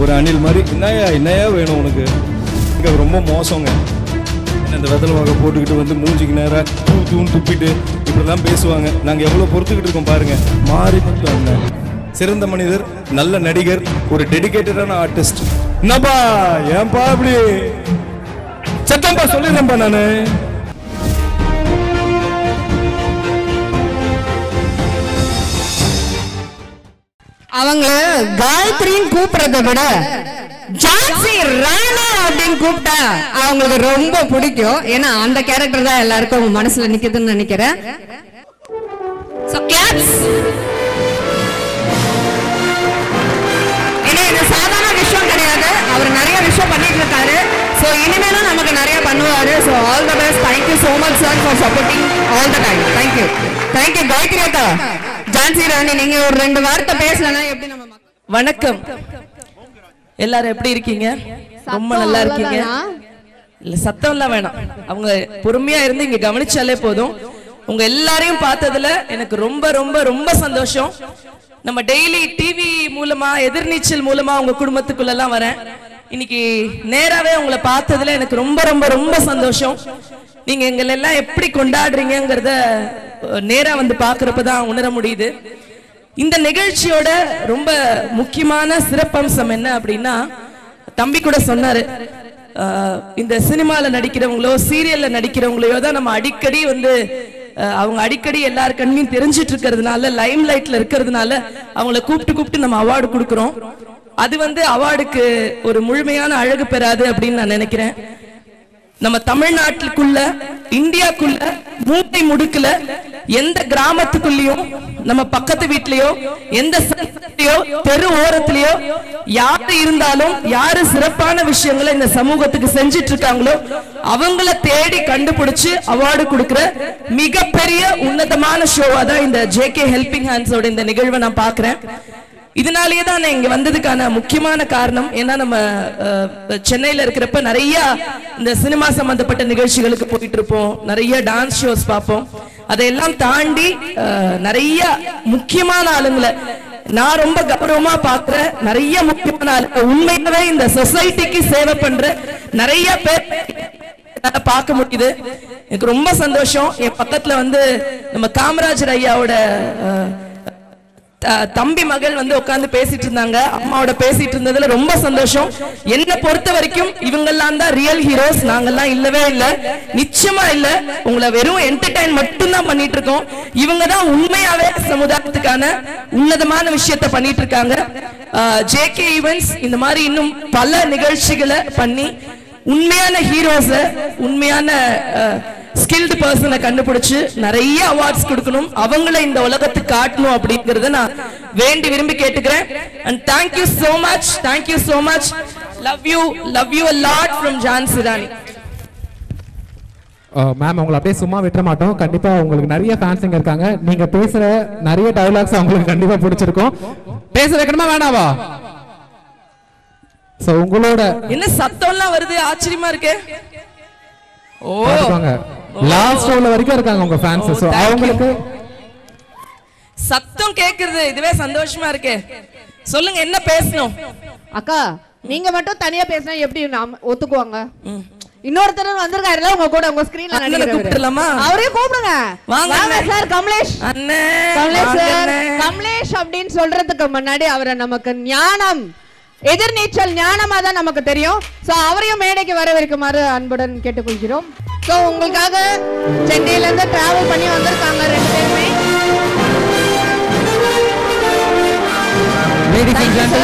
ஒரு அணில் மாதிரி என்னையா வேணும் உனக்கு? இங்கே ரொம்ப மோசங்க. இந்த வெத்தலை வாங்க போட்டுக்கிட்டு வந்து மூஞ்சிக்கு நேராக தூன்னு துப்பிட்டு இப்படிலாம் பேசுவாங்க. நாங்கள் எவ்வளோ பொறுத்துக்கிட்டு இருக்கோம் பாருங்க. மாறி மட்டும் அண்ணன் சிறந்த மனிதர், நல்ல நடிகர், ஒரு டெடிகேட்டடான ஆர்டிஸ்ட். என்னப்பா ஏன்பா அப்படி சத்தம்பா சொல்லிடுறேன்ப்பா நானு. அவங்க காயத்ரின்னு கூப்பிடுறத விட ஜான்சி ராணா அப்படின்னு கூப்பிட்டா அவங்களுக்கு ரொம்ப பிடிக்கும். ஏன்னா அந்த கேரக்டர் தான் எல்லாருக்கும் மனசுல நிக்குதுன்னு நினைக்கிறேன். இது சாதாரண விஷயம் கிடையாது. அவர் நிறைய விஷயம் பண்ணிட்டு இருக்காரு. சோ இனிமேலும் நமக்கு நிறைய பண்ணுவாரு. So all the best. Thank you so much sir for supporting all the time. Thank you Gayathri அக்கா. ஜான்சி ராணி நீங்க ஒரு 2 வார்த்தை பேசலனா எப்படி நம்ம? வணக்கம், எல்லாரும் எப்படி இருக்கீங்க? ரொம்ப நல்லா இருக்கீங்க. இல்ல சத்தம் எல்லாம் வேணாம், அவங்க பொறுமையா இருந்து இங்க கவனிச்சாலே போதும். உங்க எல்லாரையும் பார்த்ததுல எனக்கு ரொம்ப ரொம்ப ரொம்ப சந்தோஷம். நம்ம டெய்லி டிவி மூலமா எதிர்நீச்சல் மூலமா உங்க குடும்பத்துக்குள்ள எல்லாம் வரேன். இன்னைக்கு நேராவே உங்களை பார்த்ததுல எனக்கு ரொம்ப ரொம்ப ரொம்ப சந்தோஷம். நீங்க எங்களை எல்லாம் எப்படி கொண்டாடுறீங்கிறத நேரா வந்து பாக்குறப்பதான் உணர முடியுது. இந்த நிகழ்ச்சியோட ரொம்ப முக்கியமான சிறப்பம்சம் என்ன அப்படின்னா, தம்பி கூட சொன்னாரு, இந்த சினிமால நடிக்கிறவங்களோ சீரியல்ல நடிக்கிறவங்களையோ தான் நம்ம அடிக்கடி வந்து அவங்க அடிக்கடி எல்லார் கண்ணையும் தெரிஞ்சிட்டு இருக்கிறதுனால, லைம் லைட்ல இருக்கிறதுனால அவங்கள கூப்பிட்டு நம்ம அவார்டு கொடுக்குறோம். அது வந்து அவார்டுக்கு ஒரு முழுமையான அழகு பெறாது அப்படின்னு நான் நினைக்கிறேன். நம்ம தமிழ்நாட்டுக்குள்ள, இந்தியாக்குள்ள, மூட்டை முடுக்கல எந்த கிராமத்துக்குள்ளயும், நம்ம பக்கத்து வீட்லயோ, எந்த தெரு ஓரத்திலயோ யாரு இருந்தாலும், யாரு சிறப்பான விஷயங்களை இந்த சமூகத்துக்கு செஞ்சிட்டு இருக்காங்களோ அவங்கள தேடி கண்டுபிடிச்சு அவார்டு கொடுக்கிற மிகப்பெரிய உன்னதமான ஷோவா தான் இந்த ஜேகே ஹெல்பிங் ஹேண்ட்ஸோட இந்த நிகழ்வை நான் பாக்குறேன். இதனாலேயே தான் நான் இங்க வந்ததுக்கான முக்கியமான காரணம். ஏன்னா நம்ம சென்னையில இருக்கிறப்ப நிறைய இந்த சினிமா சம்பந்தப்பட்ட நிகழ்ச்சிகளுக்கு போயிட்டு இருப்போம், நிறைய டான்ஸ் ஷோஸ் பார்ப்போம். அதையெல்லாம் தாண்டி நிறைய முக்கியமான ஆளுங்களை நான் ரொம்ப கௌரவமா பாக்குற நிறைய முக்கியமான ஆளுங்க, உண்மையாவே இந்த சொசைட்டிக்கு சேவை பண்ற நிறைய பேர் பார்க்க முடியுது. எனக்கு ரொம்ப சந்தோஷம். என் பக்கத்துல வந்து நம்ம காமராஜர் ஐயாவோட தம்பி மகள் வந்து உட்கார்ந்து பேசிட்டு இருந்தாங்க. அம்மாவோட பேசிட்டு இருந்ததுல ரொம்ப சந்தோஷம். என்ன பொறுத்த வரைக்கும் இவங்கெல்லாம் தான் ரியல் ஹீரோஸ், நாங்கெல்லாம் இல்லவே இல்லை, நிச்சயமா இல்ல. உங்களை வெறும் என்டர்டைன் மட்டும் தான் பண்ணிட்டு இருக்கோம். இவங்க தான் உண்மையாவே சமுதாயத்துக்கான உன்னதமான விஷயத்த பண்ணிட்டு இருக்காங்க. ஜேகே ஈவென்ட்ஸ் இந்த மாதிரி இன்னும் பல நிகழ்ச்சிகளை பண்ணி உண்மையான ஹீரோஸ, உண்மையான ஸ்கில்டு பர்சனை கண்டுபிடிச்சு நிறைய அவார்ட்ஸ் கொடுக்கணும், அவங்கள இந்த உலகத்துக்கு காட்டணும் அப்படிங்கறத நான் வேண்டி விரும்பி கேட்டுக்கிறேன். and thank you so much. love you a lot from Jhansi Rani. Ma'am உங்களை அப்படியே சும்மா விட்டுற மாட்டோம். கண்டிப்பா உங்களுக்கு நிறைய ஃபேன்ஸ் இங்க இருக்காங்க. நீங்க பேசுற நிறைய டயலாக்ஸ் அவங்களுக்கு கண்டிப்பா பிடிச்சிருக்கும். பேச வைக்கணுமா வேணாவா? சோ உங்களோட என்ன சத்தம்லாம் வருது, ஆச்சரியமா இருக்கு. ஓ லாஸ்ட் ரோல வரைக்கும் இருக்காங்க உங்க ஃபேன்ஸ். சோ அவங்களுக்கு சத்தம் கேக்குறது இதுவே சந்தோஷமா இருக்கு. சொல்லுங்க என்ன பேசணும்? அக்கா நீங்க மட்டும் தனியா பேசினா எப்படி ஒத்துக்குவாங்க? இன்னொருத்தர் வந்திருக்காருல உங்க கூட, உங்க ஸ்கிரீன்ல கூப்பிடலாமா? அவரே கூப்பிடுங்க. வாங்க சார். கமலேஷ் கமலேஷ் அப்படின்னு சொல்றதுக்கு முன்னாடி அவரை நமக்கு ஞானம், எதிர்நீச்சல் ஞானமா தான் நமக்கு தெரியும். சோ அவரையும் மேடைக்கு வரவேற்குமாறு அன்புடன் கேட்டுக்கொள்கிறோம். சோ உங்களுக்காக சென்னையில இருந்து டிராவல் பண்ணி வந்திருக்காங்க 2 பேருமே.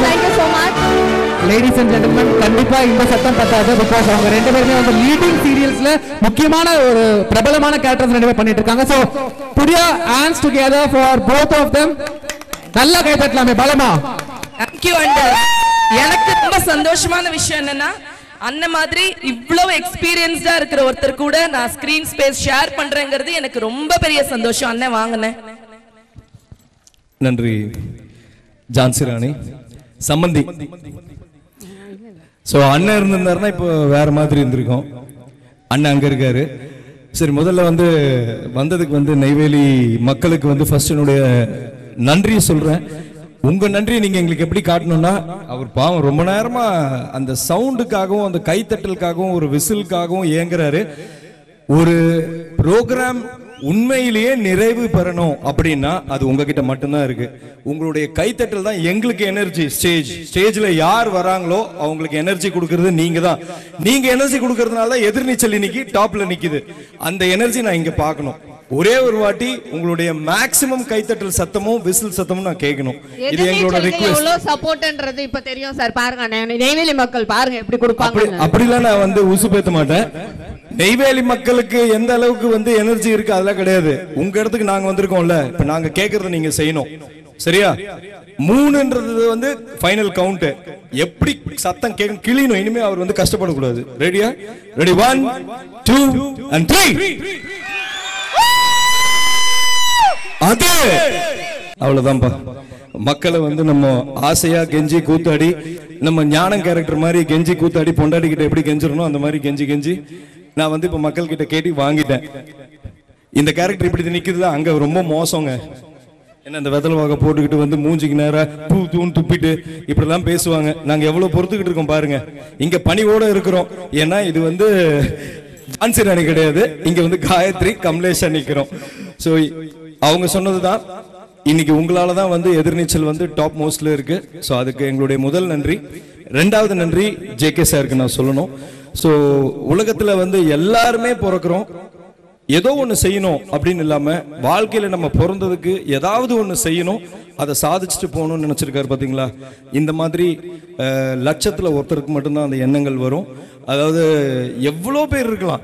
Thank you so much. Ladies and gentlemen, கண்டிப்பா இந்த சத்தம் பத்தாது. பிகாஸ் அவங்க 2 பேருமே வந்து லீடிங் சீரியல்ஸ்ல முக்கியமான ஒரு பிரபலமான கேரக்டர்ஸ் 2 பேர் பண்ணிட்டு இருக்காங்க. So put your hands together for both of them. நல்லா கை தட்டலாமே பலமா. Thank you. and எனக்கு ரொம்ப சந்தோஷமான விஷயம் என்னன்னா, அண்ணன் மாதிரி இவ்வளவு எக்ஸ்பீரியன்ஸ்டா இருக்கிற ஒருத்தர் கூட நான் ஸ்கிரீன் ஸ்பேஸ் ஷேர் பண்றேங்கிறது எனக்கு ரொம்ப பெரிய சந்தோஷம். அண்ணன் வாங்கினேன். நன்றி ஜான்சி ராணி. சம்பந்தி சோ அண்ணன் இருந்திருந்தாருன்னா இப்போ வேற மாதிரி இருந்திருக்கும். அண்ணன் அங்க இருக்காரு. சரி, முதல்ல வந்து வந்ததுக்கு வந்து நெய்வேலி மக்களுக்கு வந்து ஃபர்ஸ்ட் என்னுடைய நன்றி சொல்றேன். உங்க நன்றி நீங்க எங்களுக்கு எப்படி காட்டணும்னா, அவர் பாவம் ரொம்ப நேரமா அந்த சவுண்டுக்காகவும் அந்த கைத்தட்டலுக்காகவும் ஒரு விசிலுக்காகவும் ஏங்குறாரு. ஒரு ப்ரோக்ராம் உண்மையிலேயே நிறைவு பெறணும் அப்படின்னா அது உங்ககிட்ட மட்டும்தான் இருக்கு. உங்களுடைய கைத்தட்டல் தான் எங்களுக்கு எனர்ஜி. ஸ்டேஜ்ல யார் வராங்களோ அவங்களுக்கு எனர்ஜி கொடுக்கறது நீங்க தான். நீங்க எனர்ஜி கொடுக்கறதுனால எதிர்நீச்சல் இன்னைக்கு டாப்ல நிக்குது. அந்த எனர்ஜி நான் இங்க பார்க்கணும். ஒரே ஒரு வாட்டி உங்களுடைய மேக்ஸிமம் கைத்தட்டல் சத்தமும் விசில் சத்தமும் நான் கேட்கணும். இது எங்களோட ரிக்வெஸ்ட். எவ்வளவு சப்போர்ட்ன்றது இப்ப தெரியும் சார். பாருங்க நெய்வேலி மக்கள் பாருங்க எப்படி கொடுப்பாங்க. அப்படிலாம் நான் வந்து உசுப்பேத்த மாட்டேன். நெய்வேலி மக்களுக்கு எந்த அளவுக்கு எனர்ஜி இருக்கு அதெல்லாம் கிடையாது. உங்க இடத்துக்கு நாங்க வந்திருக்கோம்ல, இப்ப நாங்க கேக்குறத நீங்க செய்யணும். சரியா? 3ன்றது ஃபைனல் கவுண்ட். எப்படி சத்தம் கேட்கும் கிளியணும். இனிமே அவர் கஷ்டப்படக்கூடாது. ரெடியா? Ready 1 2 and 3. அது அவ்வளவுதான்பா. மக்களை நம்ம ஆசையா கெஞ்சி கூத்தாடி, நம்ம ஞானம் கேரக்டர் மாதிரி கெஞ்சி கூத்தாடி பொண்டாடி கிட்ட எப்படி கெஞ்சிடணும் அந்த மாதிரி கெஞ்சி கெஞ்சி நான் இப்ப மக்கள் கிட்ட கேட்டு வாங்கிட்டேன். இந்த கேரக்டர் இப்படி நிக்குதுல, அங்க ரொம்ப மோசங்க. என்ன இந்த வெதல் வாக போட்டுக்கிட்டு மூஞ்சிக்கு நேரா தூண் துப்பிட்டு இப்படி எல்லாம் பேசுவாங்க. நாங்க எவ்வளவு பொறுத்துக்கிட்டு இருக்கோம் பாருங்க. இங்க பணிவோட இருக்கிறோம். ஏன்னா இது ஜான்சி ராணி கிடையாது. இங்க காயத்ரி கமலேஷா நிக்கிறோம். சோ அவங்க சொன்னதுதான். இன்னைக்கு உங்களாலதான் எதிர்நீச்சல் டாப் மோஸ்ட்ல இருக்கு. சோ அதுக்கு எங்களுடைய முதல் நன்றி. ரெண்டாவது நன்றி ஜேகே சாருக்கு நான் சொல்லணும். சோ உலகத்துல எல்லாருமே பிறக்கிறோம், ஏதோ ஒண்ணு செய்யணும் அப்படின்னு இல்லாம வாழ்க்கையில நம்ம பிறந்ததுக்கு ஏதாவது ஒண்ணு செய்யணும், அதை சாதிச்சுட்டு போகணும்னு நினைச்சிருக்காரு பாத்தீங்களா. இந்த மாதிரி லட்சத்துல ஒருத்தருக்கு மட்டும்தான் அந்த எண்ணங்கள் வரும். அதாவது எவ்வளவு பேர் இருக்கலாம்,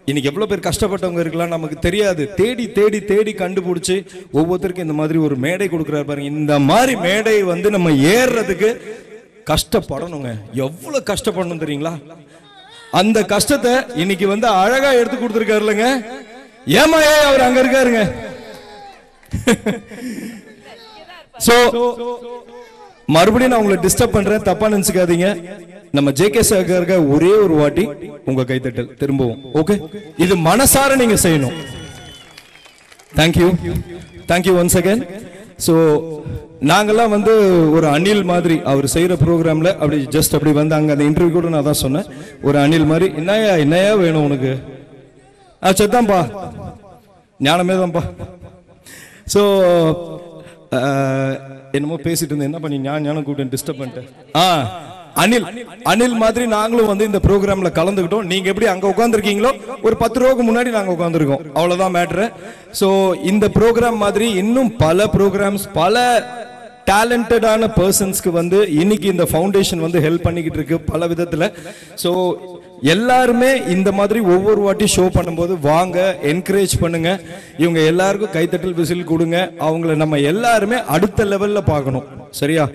இன்னைக்கு எவ்வளவு பேர் கஷ்டப்பட்டவங்க இருக்கலாம் நமக்கு தெரியாது. தேடி தேடி தேடி கண்டுபிடிச்சு ஒவ்வொருத்தருக்கும் இந்த மாதிரி ஒரு மேடை கொடுக்குறாரு பாருங்க. இந்த மாதிரி மேடை நம்ம ஏறுறதுக்கு கஷ்டப்படணுங்க. எவ்வளவு கஷ்டப்படணும் தெரியுங்களா? அந்த கஷ்டத்தை இன்னைக்கு அழகா எடுத்து கொடுத்துருக்காருலங்க. ஏமா அவர் அங்க இருக்காருங்க. சோ மறுபடியும் நான் உங்களை டிஸ்டர்ப் பண்றேன், தப்பா நினைச்சுக்காதீங்க. நம்ம ஜேகே சார் ஒரே ஒரு வாட்டி உங்க கைத்தட்டல் திரும்பவும். ஓகே, இது மனசார நீங்க செய்யணும். Thank you thank you once again. So நாங்கெல்லாம் ஒரு அணில் மாதிரி அவர் செய்யற ப்ரோக்ராம்ல அப்படி ஜஸ்ட் அப்படி அங்க அந்த இன்டர்வியூ கூட நான் தான் சொன்னேன். ஒரு அணில் மாதிரி என்னையா வேணும் உனக்கு? சத்தாம்பா, ஞானமே தான்ப்பா. சோ என்னமோ பேசிட்டு இருந்தேன், என்ன பண்ணி ஞானம் கூப்பிட்டு டிஸ்டர்ப் பண்ணிட்டேன். அணில் மாதிரி நாங்களும் இந்த ப்ரோக்ராம்ல கலந்துக்கிட்டோம். நீங்க எப்படி அங்க உட்கார்ந்துருக்கீங்களோ ஒரு 10 ரூபாய்க்கு முன்னாடி நாங்க உட்கார்ந்துருக்கோம். அவ்வளவுதான் மேட்ரு. சோ இந்த ப்ரோக்ராம் மாதிரி இன்னும் பல ப்ரோக்ராம்ஸ், பல டேலண்டடான பர்சன்ஸ்க்கு இன்னைக்கு இந்த ஃபவுண்டேஷன் ஹெல்ப் பண்ணிக்கிட்டு இருக்கு பல விதத்துல. சோ எல்லாருமே இந்த மாதிரி ஒவ்வொரு வாட்டி ஷோ பண்ணும்போது வாங்க, என்கரேஜ் பண்ணுங்க. இவங்க எல்லாருக்கும் கைத்தட்டல் விசில் கொடுங்க. அவங்கள நம்ம எல்லாருமே அடுத்த லெவல்ல பார்க்கணும். சரியா?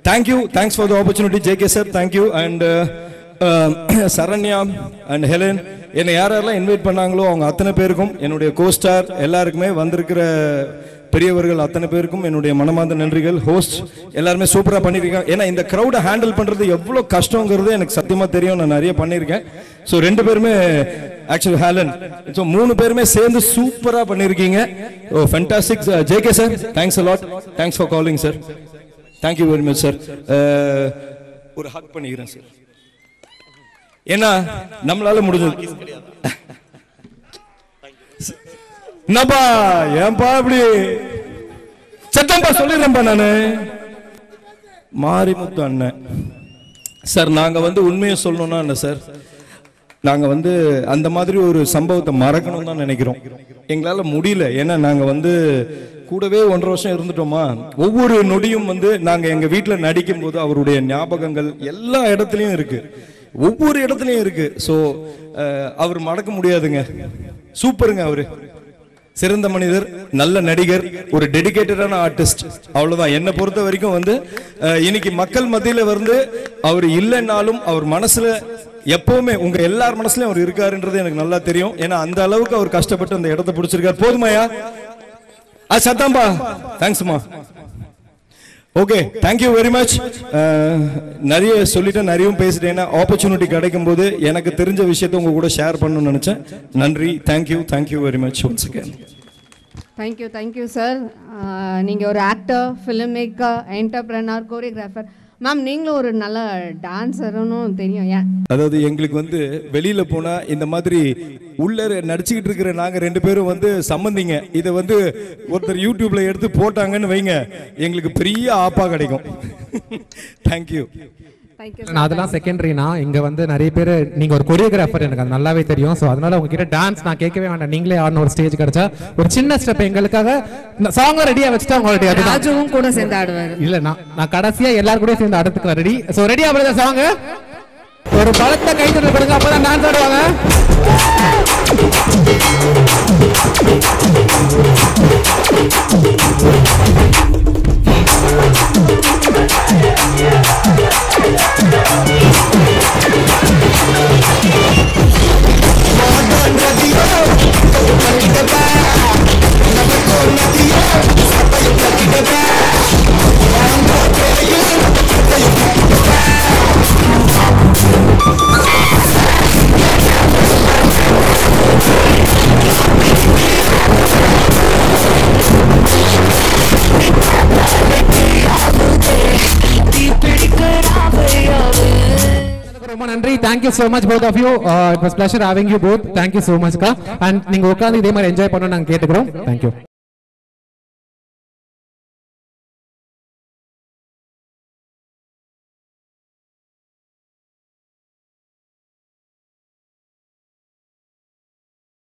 Thank you. Thanks for the opportunity JK sir. Thank you. And Saranya and Helen, என்னை யாரெல்லாம் இன்வைட் பண்ணாங்களோ அவங்க அத்தனை பேருக்கும், என்னுடைய கோஸ்டார் எல்லாருக்குமே, வந்திருக்கிற பெரியவர்கள் அத்தனை பேருக்கும் என்னுடைய மனமார்ந்த நன்றிகள். ஹோஸ்ட் எல்லாருமே சூப்பரா பண்ணிருக்காங்க. ஏன்னா இந்த கிரௌட ஹேண்டில் பண்றது எவ்வளவு கஷ்டங்கிறது எனக்கு சத்தியமா தெரியும். நான் நிறைய பண்ணிருக்கேன். ஸோ 2 பேருமே ஆக்சுவலி ஹேலன், ஸோ 3 பேருமே சேர்ந்து சூப்பரா பண்ணிருக்கீங்க. ஓ fantastic. JK sir, thanks a lot. Thanks for calling sir. Thank you very much sir. ஒரு ஹக் பண்ணிக்கிறேன் சார். ஏன்னா நம்மளால முடிஞ்சது. என்னப்பா ஏன்பா இப்படி சத்தம்பா சொல்லிடுறேன்ப்பா நானு. மாரிமுத்து அண்ணன் சார், நாங்க உண்மையை சொல்லணும்னா என்ன சார், நாங்க அந்த மாதிரி ஒரு சம்பவத்தை மறக்கணும் தான் நினைக்கிறோம். எங்களால முடியல. ஏன்னா நாங்க கூடவே 1.5 வருஷம் இருந்துட்டோமா. ஒவ்வொரு நொடியும் நாங்க எங்க வீட்டுல நடிக்கும் போது அவருடைய ஞாபகங்கள் எல்லா இடத்துலயும் இருக்கு, ஒவ்வொரு இடத்துலயும் இருக்கு. சோ அவர் மறக்க முடியாதுங்க. சூப்பருங்க. அவரு சிறந்த மனிதர், நல்ல நடிகர், ஒரு டெடிகேட்டடான ஆர்டிஸ்ட். அவ்வளவுதான். என்னை பொறுத்த வரைக்கும் இன்னைக்கு மக்கள் மத்தியில அவர் இல்லைன்னாலும் அவர் மனசுல எப்பவுமே உங்க எல்லார் மனசுலயும் அவர் இருக்காருன்றது எனக்கு நல்லா தெரியும். ஏன்னா அந்த அளவுக்கு அவர் கஷ்டப்பட்டு அந்த இடத்தை பிடிச்சிருக்காரு. போதுமாயா? சத்தாம்பா, தேங்க்ஸ்மா. Okay, thank you very much. நிறைய சொல்லிட்டேன், நிறையவும் பேசிட்டேன். ஆப்பர்ச்சுனிட்டி கிடைக்கும் போது எனக்கு தெரிஞ்ச விஷயத்தை உங்க கூட ஷேர் பண்ணணும்னு நினைச்சேன். நன்றி. Thank you very much once again. Thank you sir. நீங்கள் ஒரு actor, film maker, entrepreneur, choreographer. Ma'am நீங்களும் ஒரு நல்ல டான்ஸர்னு தெரியும். ஏன் அதாவது எங்களுக்கு வந்து வெளியில போனா இந்த மாதிரி உள்ள நடிச்சுக்கிட்டு இருக்கிற நாங்க 2 பேரும் வந்து சம்பந்திங்க. இதை வந்து ஒருத்தர் யூடியூப்ல எடுத்து போட்டாங்கன்னு வைங்க, எங்களுக்கு பெரிய ஆப்பா கிடைக்கும். தேங்க்யூ. அதெல்லாம் செகண்டரினா இங்க வந்து நிறைய பேர் நீங்க ஒரு கொரியோகிராஃபர், எனக்கு அது நல்லாவே தெரியும். ஸோ அதனால உங்ககிட்ட டான்ஸ் நான் கேட்கவே வேண்டாம், நீங்களே ஆடணும். ஒரு ஸ்டேஜ் கிடைச்சா ஒரு சின்ன ஸ்டெப் எங்களுக்காக சாங் ரெடியா வச்சுட்டா உங்களுடைய ராஜுவும் கூட சேர்ந்து ஆடுவாரு. இல்ல நான் கடைசியா எல்லாரும் கூட சேர்ந்து ஆடுறதுக்கு ரெடி. ஸோ ரெடியா பிரதா சாங் ஒரு பலத்த கைத்தட்டல் கொடுங்க, அப்பதான் டான்ஸ் ஆடுவாங்க. ரொம்ப நன்றி. Thank you so much both of you. It was pleasure having you both. Thank you so much. And நீங்க உட்கார்ந்து இதே மாதிரி என்ஜாய் பண்ணனும் நாங்க கேட்டுக்கிறோம். Thank you.